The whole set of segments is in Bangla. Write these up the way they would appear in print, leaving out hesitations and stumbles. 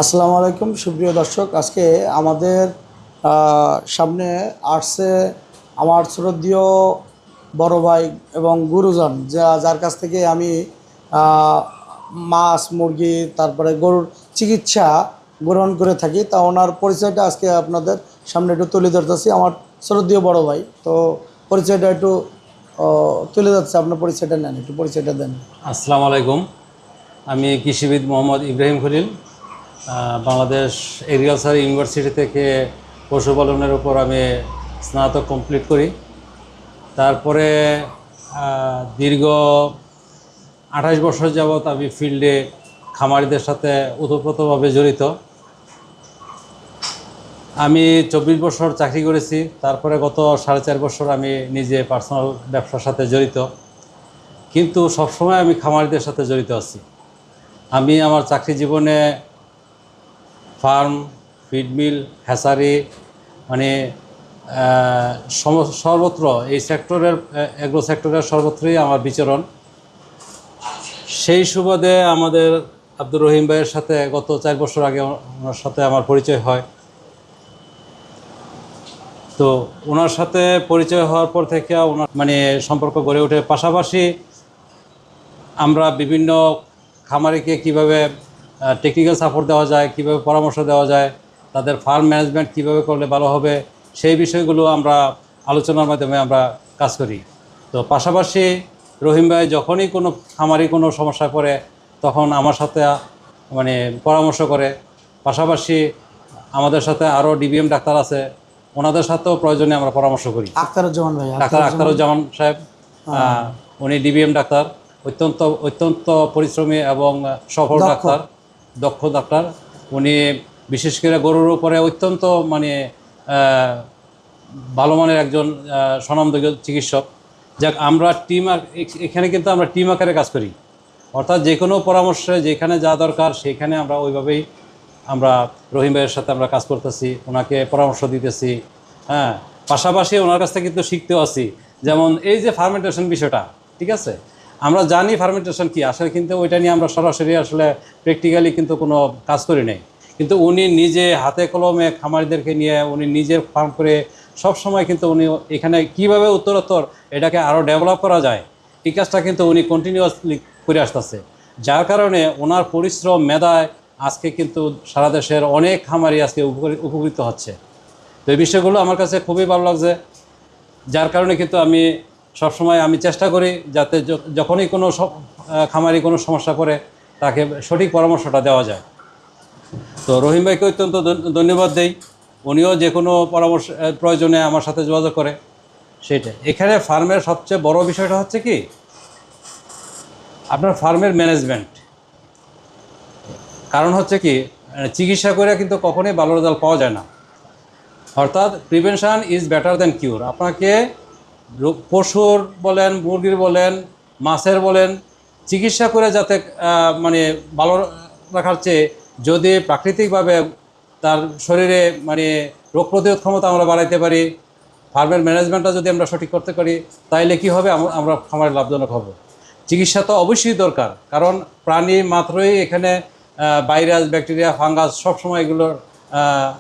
আসসালামু আলাইকুম সুপ্রিয় দর্শক। আজকে আমাদের সামনে আসছে আমার শ্রদ্ধেয় বড় ভাই এবং গুরুজন, যার কাছ থেকে আমি আহ, মাছ মুরগি তারপরে গরুর চিকিৎসা গ্রহণ করে থাকি। তা ওনার পরিচয়টা আজকে আপনাদের সামনে একটু তুলে ধরতেছি। আমার শ্রদ্ধেয় বড় ভাই, তো পরিচয়টা একটু তুলে ধরছে। আপনার পরিচয়টা নেন, একটু পরিচয়টা দেন। আসসালামু আলাইকুম। আমি কৃষিবিদ মোহাম্মদ ইব্রাহিম খলিল, বাংলাদেশ এগ্রিকালচার ইউনিভার্সিটি থেকে পশুপালনের উপর আমি স্নাতক কমপ্লিট করি। তারপরে দীর্ঘ 28 বছর যাবৎ আমি ফিল্ডে খামারিদের সাথে ওতপ্রোতভাবে জড়িত। আমি 24 বছর চাকরি করেছি, তারপরে গত 4.5 বছর আমি নিজে পার্সোনাল ব্যবসার সাথে জড়িত, কিন্তু সবসময় আমি খামারিদের সাথে জড়িত আছি। আমি আমার চাকরি জীবনে ফার্ম, ফিডমিল, হ্যাচারি মানে সর্বত্র এই সেক্টরের এগ্রো সেক্টরের সর্বত্রই আমার বিচরণ। সেই সুবাদে আমাদের আব্দুর রহিম ভাইয়ের সাথে গত 4 বছর আগে ওনার সাথে আমার পরিচয় হয়। তো ওনার সাথে পরিচয় হওয়ার পর থেকে ওনার সম্পর্ক গড়ে ওঠে। পাশাপাশি আমরা বিভিন্ন খামারিকে কিভাবে টেকনিক্যাল সাপোর্ট দেওয়া যায়, কিভাবে পরামর্শ দেওয়া যায়, তাদের ফার্ম ম্যানেজমেন্ট কিভাবে করলে ভালো হবে, সেই বিষয়গুলো আমরা আলোচনার মাধ্যমে আমরা কাজ করি। তো পাশাপাশি রহিম ভাই যখনই কোনো খামারি কোনো সমস্যায় পড়ে তখন আমার সাথে পরামর্শ করে। পাশাপাশি আমাদের সাথে আরও ডিবিএম ডাক্তার আছে, ওনাদের সাথেও প্রয়োজনে আমরা পরামর্শ করি। আখতারুজ্জামান ভাই, ডাক্তার আখতারুজ্জামান সাহেব, উনি ডিবিএম ডাক্তার, অত্যন্ত অত্যন্ত পরিশ্রমী এবং সফল ডাক্তার, দক্ষ ডাক্তার। উনি বিশেষ করে গরুর উপরে অত্যন্ত ভালো মানের একজন স্বনামধন্য চিকিৎসক। যাক, আমরা এখানে কিন্তু আমরা টিম আকারে কাজ করি, অর্থাৎ যে কোনো পরামর্শে যেখানে যা দরকার সেখানে আমরা ওইভাবেই আমরা রহিম ভাইয়ের সাথে আমরা কাজ করতেছি, ওনাকে পরামর্শ দিতেছি। হ্যাঁ, পাশাপাশি ওনার কাছ থেকে কিন্তু শিখতেও আছি। যেমন এই যে ফার্মেন্টেশন বিষয়টা, ঠিক আছে, আমরা জানি ফার্মেন্টেশন কি আসলে, কিন্তু ওইটা নিয়ে আমরা সরাসরি আসলে প্র্যাকটিক্যালি কিন্তু কোনো কাজ করি নাই। কিন্তু উনি নিজে হাতে কলমে খামারিদেরকে নিয়ে উনি নিজের ফার্ম করে সব সময় কিন্তু উনি এখানে কীভাবে উত্তরোত্তর এটাকে আরও ডেভেলপ করা যায় এই কাজটা কিন্তু উনি কন্টিনিউয়াসলি করে আসতেছে। যার কারণে ওনার পরিশ্রম মেধায় আজকে কিন্তু সারা দেশের অনেক খামারি আজকে উপকৃত হচ্ছে। তো এই বিষয়গুলো আমার কাছে খুবই ভালো লাগছে। যার কারণে কিন্তু আমি সবসময় চেষ্টা করি যাতে যখনই কোনো খামারি কোনো সমস্যা পড়ে তাকে সঠিক পরামর্শটা দেওয়া যায়। তো রহিম ভাইকে অত্যন্ত ধন্যবাদ দেই, উনিও যে কোনো পরামর্শ প্রয়োজনে আমার সাথে যোগাযোগ করে। সেটা এখানে ফার্মের সবচেয়ে বড় বিষয়টা হচ্ছে কি, আপনার ফার্মের ম্যানেজমেন্ট। কারণ হচ্ছে কি, চিকিৎসা করে কিন্তু কখনোই ভালো রেজাল্ট পাওয়া যায় না, অর্থাৎ প্রিভেনশন ইজ বেটার দ্যান কিউর। আপনাকে পশুর বলেন, মুরগির বলেন, মাছের বলেন, চিকিৎসা করে যাতে ভালো রাখার চেয়ে যদি প্রাকৃতিকভাবে তার শরীরে রোগ প্রতিরোধ ক্ষমতা আমরা বাড়াইতে পারি, ফার্মের ম্যানেজমেন্টটা যদি আমরা সঠিক করতে পারি, তাইলে কি হবে, আমরা খামারে লাভজনক হব। চিকিৎসা তো অবশ্যই দরকার, কারণ প্রাণী মাত্রই এখানে ভাইরাস, ব্যাকটেরিয়া, ফাঙ্গাস সবসময় এগুলোর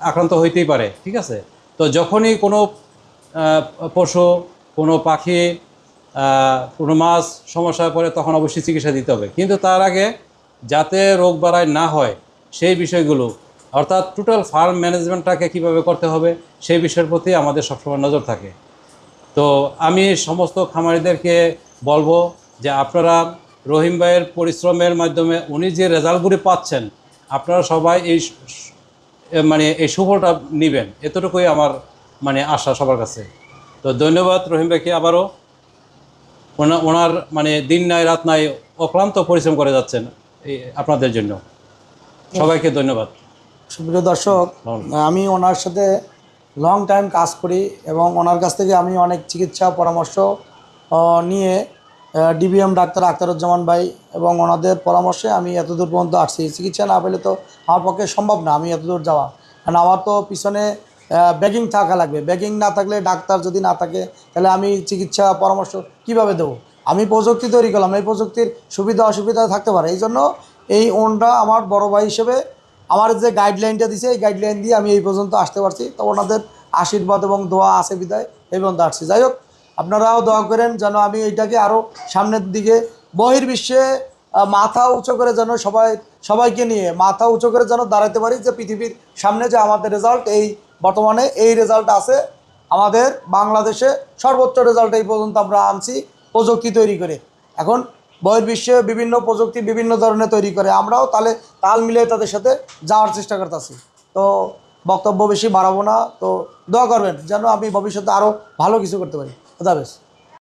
আক্রান্ত হইতেই পারে, ঠিক আছে। তো যখনই কোনো পশু, কোনো পাখি, কোনো মাছ সমস্যায় পড়ে তখন অবশ্যই চিকিৎসা দিতে হবে, কিন্তু তার আগে যাতে রোগ বাড়াই না হয় সেই বিষয়গুলো, অর্থাৎ টোটাল ফার্ম ম্যানেজমেন্টটাকে কীভাবে করতে হবে সেই বিষয়ের প্রতি আমাদের সবসময় নজর থাকে। তো আমি সমস্ত খামারিদেরকে বলবো যে আপনারা রহিম ভাইয়ের পরিশ্রমের মাধ্যমে উনি যে রেজাল্টগুলি পাচ্ছেন, আপনারা সবাই এই সুফলটা নেবেন, এতটুকুই আমার আশা সবার কাছে। তো ধন্যবাদ রহিম ভাইকে আবারও। ওনার দিন নাই রাত নাই অক্লান্ত পরিশ্রম করে যাচ্ছেন আপনাদের জন্য। সবাইকে ধন্যবাদ। সুপ্রিয় দর্শক, আমি ওনার সাথে লং টাইম কাজ করি এবং ওনার কাছ থেকে আমি অনেক চিকিৎসা পরামর্শ নিয়ে ডিবিএম ডাক্তার আখতারুজ্জামান ভাই এবং ওনাদের পরামর্শে আমি এতদূর পর্যন্ত আসছি। চিকিৎসা না পেলে তো আমার পক্ষে সম্ভব না আমি এতদূর যাওয়া, কারণ আমার তো পিছনে ব্যাগিং থাকা লাগবে। ব্যাগিং না থাকলে, ডাক্তার যদি না থাকে, তাহলে আমি চিকিৎসা পরামর্শ কিভাবে দেবো? আমি প্রযুক্তি তৈরি করলাম, এই প্রযুক্তির সুবিধা অসুবিধা থাকতে পারে, এই জন্য এই ওনটা আমার বড় ভাই হিসেবে আমার যে গাইডলাইনটা দিছে এই গাইডলাইন দিয়ে আমি এই পর্যন্ত আসতে পারছি। তো ওনাদের আশীর্বাদ এবং দোয়া আছে বিদায় এই পর্যন্ত আসছি। যাই হোক, আপনারাও দোয়া করেন যেন আমি এইটাকে আরও সামনের দিকে বহির্বিশ্বে মাথা উঁচু করে যেন সবাইকে নিয়ে মাথা উঁচু করে যেন দাঁড়াতে পারি, যে পৃথিবীর সামনে যে আমাদের রেজাল্ট এই বর্তমানে এই রেজাল্ট আছে আমাদের বাংলাদেশে সর্বোচ্চ রেজাল্ট এই পর্যন্ত আমরা আনছি প্রযুক্তি তৈরি করে। এখন বহির্বিশ্বে বিভিন্ন প্রযুক্তি বিভিন্ন ধরনের তৈরি করে, আমরাও তাল মিলিয়ে তাদের সাথে যাওয়ার চেষ্টা করতেছি। তো বক্তব্য বেশি বাড়াবো না, তো দোয়া করবেন যেন আমি ভবিষ্যতে আরও ভালো কিছু করতে পারি। খুদা হাফেজ।